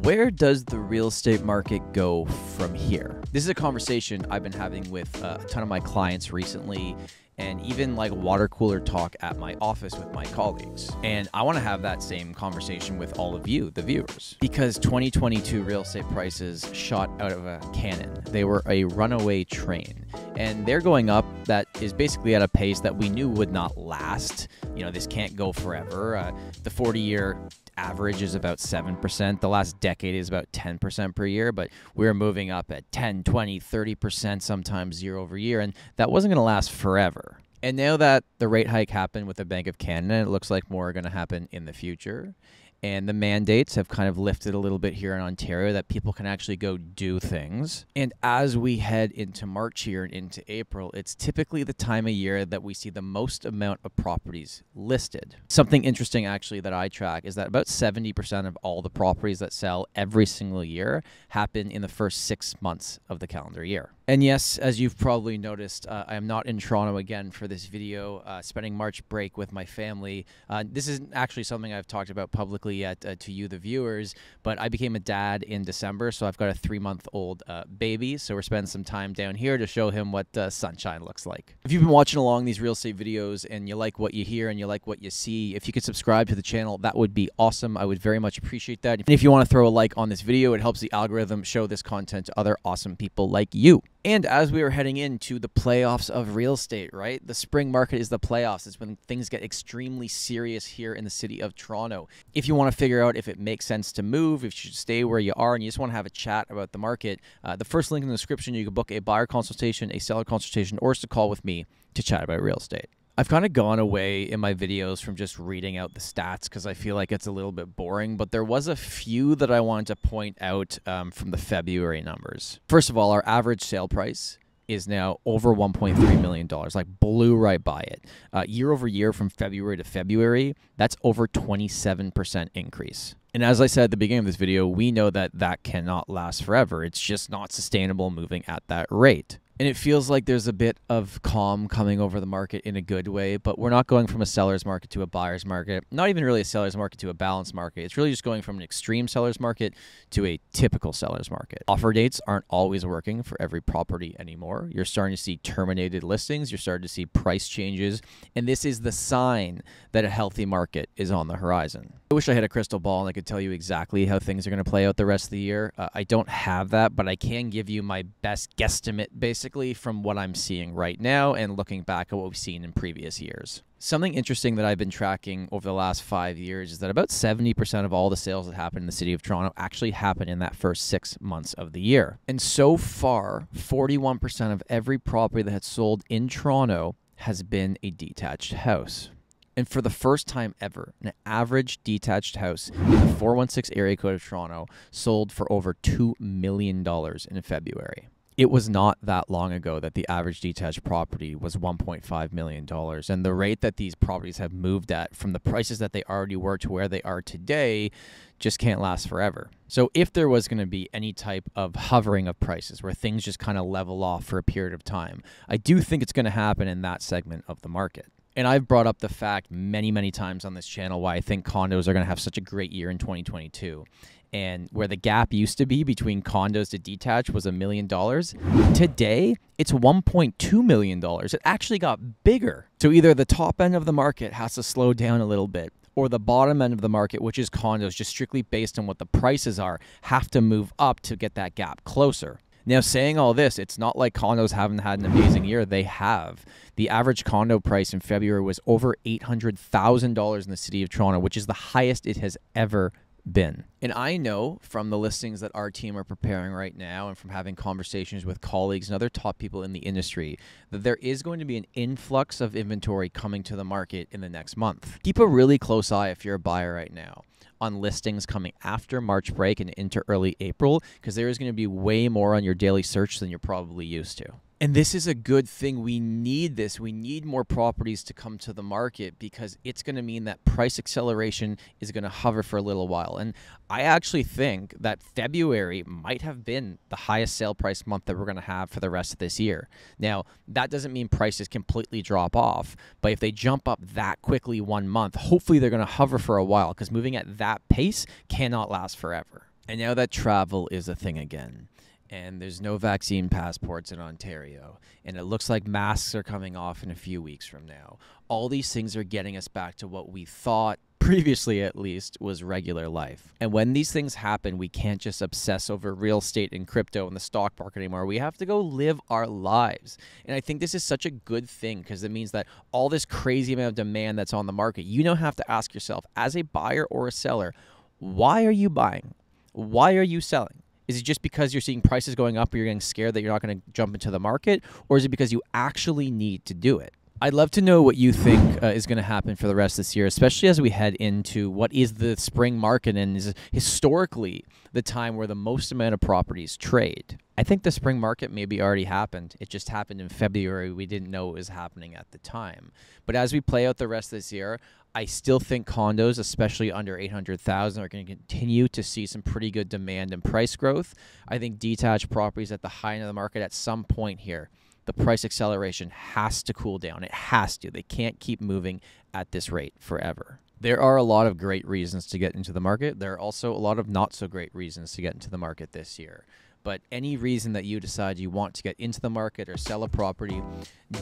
Where does the real estate market go from here? This is a conversation I've been having with a ton of my clients recently, and even like water cooler talk at my office with my colleagues. And I want to have that same conversation with all of you, the viewers, because 2022 real estate prices shot out of a cannon. They were a runaway train, and they're going up that is basically at a pace that we knew would not last. You know, this can't go forever. The 40-year average is about 7%. The last decade is about 10% per year, but we're moving up at 10, 20, 30%, sometimes year over year, and that wasn't going to last forever. And now that the rate hike happened with the Bank of Canada, it looks like more are going to happen in the future. And the mandates have kind of lifted a little bit here in Ontario that people can actually go do things. And as we head into March here and into April, it's typically the time of year that we see the most amount of properties listed. Something interesting actually that I track is that about 70% of all the properties that sell every single year happen in the first 6 months of the calendar year. And yes, as you've probably noticed, I am not in Toronto again for this video, spending March break with my family. This isn't actually something I've talked about publicly yet to you, the viewers, but I became a dad in December, so I've got a 3-month-old baby, so we're spending some time down here to show him what sunshine looks like. If you've been watching along these real estate videos and you like what you hear and you like what you see, if you could subscribe to the channel, that would be awesome. I would very much appreciate that. And if you want to throw a like on this video, it helps the algorithm show this content to other awesome people like you. And as we are heading into the playoffs of real estate, right? The spring market is the playoffs. It's when things get extremely serious here in the city of Toronto. If you want to figure out if it makes sense to move, if you should stay where you are, and you just want to have a chat about the market, the first link in the description, you can book a buyer consultation, a seller consultation, or just a call with me to chat about real estate. I've kind of gone away in my videos from just reading out the stats because I feel like it's a little bit boring, but there was a few that I wanted to point out from the February numbers. First of all, our average sale price is now over $1.3 million, like blew right by it. Year over year from February to February, that's over 27% increase. And as I said at the beginning of this video, we know that that cannot last forever. It's just not sustainable moving at that rate. And it feels like there's a bit of calm coming over the market in a good way, but we're not going from a seller's market to a buyer's market, not even really a seller's market to a balanced market. It's really just going from an extreme seller's market to a typical seller's market. Offer dates aren't always working for every property anymore. You're starting to see terminated listings. You're starting to see price changes. And this is the sign that a healthy market is on the horizon. I wish I had a crystal ball and I could tell you exactly how things are going to play out the rest of the year. I don't have that, but I can give you my best guesstimate basically from what I'm seeing right now and looking back at what we've seen in previous years. Something interesting that I've been tracking over the last 5 years is that about 70% of all the sales that happen in the city of Toronto actually happen in that first 6 months of the year. And so far, 41% of every property that has sold in Toronto has been a detached house. And for the first time ever, an average detached house in the 416 area code of Toronto sold for over $2 million in February. It was not that long ago that the average detached property was $1.5 million. And the rate that these properties have moved at from the prices that they already were to where they are today just can't last forever. So if there was going to be any type of hovering of prices where things just kind of level off for a period of time, I do think it's going to happen in that segment of the market. And I've brought up the fact many, many times on this channel why I think condos are going to have such a great year in 2022. And where the gap used to be between condos to detached was $1 million, today it's $1.2 million. It actually got bigger. So either the top end of the market has to slow down a little bit, or the bottom end of the market, which is condos, just strictly based on what the prices are, have to move up to get that gap closer. Now, saying all this, it's not like condos haven't had an amazing year. They have. The average condo price in February was over $800,000 in the city of Toronto, which is the highest it has ever been. And I know from the listings that our team are preparing right now and from having conversations with colleagues and other top people in the industry that there is going to be an influx of inventory coming to the market in the next month. Keep a really close eye if you're a buyer right now on listings coming after March break and into early April, because there is going to be way more on your daily search than you're probably used to. And this is a good thing. We need this. We need more properties to come to the market because it's going to mean that price acceleration is going to hover for a little while. And I actually think that February might have been the highest sale price month that we're going to have for the rest of this year. Now, that doesn't mean prices completely drop off, but if they jump up that quickly 1 month, hopefully they're going to hover for a while because moving at that pace cannot last forever. And now that travel is a thing again, and there's no vaccine passports in Ontario, and it looks like masks are coming off in a few weeks from now, all these things are getting us back to what we thought, previously at least, was regular life. And when these things happen, we can't just obsess over real estate and crypto and the stock market anymore. We have to go live our lives. And I think this is such a good thing, because it means that all this crazy amount of demand that's on the market, you don't have to ask yourself, as a buyer or a seller, why are you buying? Why are you selling? Is it just because you're seeing prices going up or you're getting scared that you're not going to jump into the market? Or is it because you actually need to do it? I'd love to know what you think is going to happen for the rest of this year, especially as we head into what is the spring market and is historically the time where the most amount of properties trade. I think the spring market maybe already happened. It just happened in February. We didn't know it was happening at the time. But as we play out the rest of this year, I still think condos, especially under 800,000, are going to continue to see some pretty good demand and price growth. I think detached properties at the high end of the market at some point here, the price acceleration has to cool down. It has to. They can't keep moving at this rate forever. There are a lot of great reasons to get into the market. There are also a lot of not so great reasons to get into the market this year. But any reason that you decide you want to get into the market or sell a property,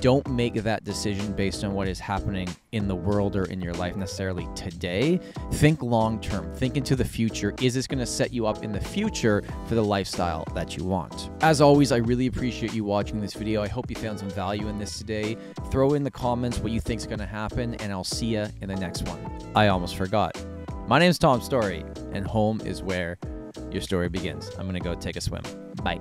don't make that decision based on what is happening in the world or in your life necessarily today. Think long term. Think into the future. Is this going to set you up in the future for the lifestyle that you want? As always, I really appreciate you watching this video. I hope you found some value in this today. Throw in the comments what you think is going to happen, and I'll see you in the next one. I almost forgot. My name is Tom Storey, and home is where your story begins. I'm going to go take a swim. Bye.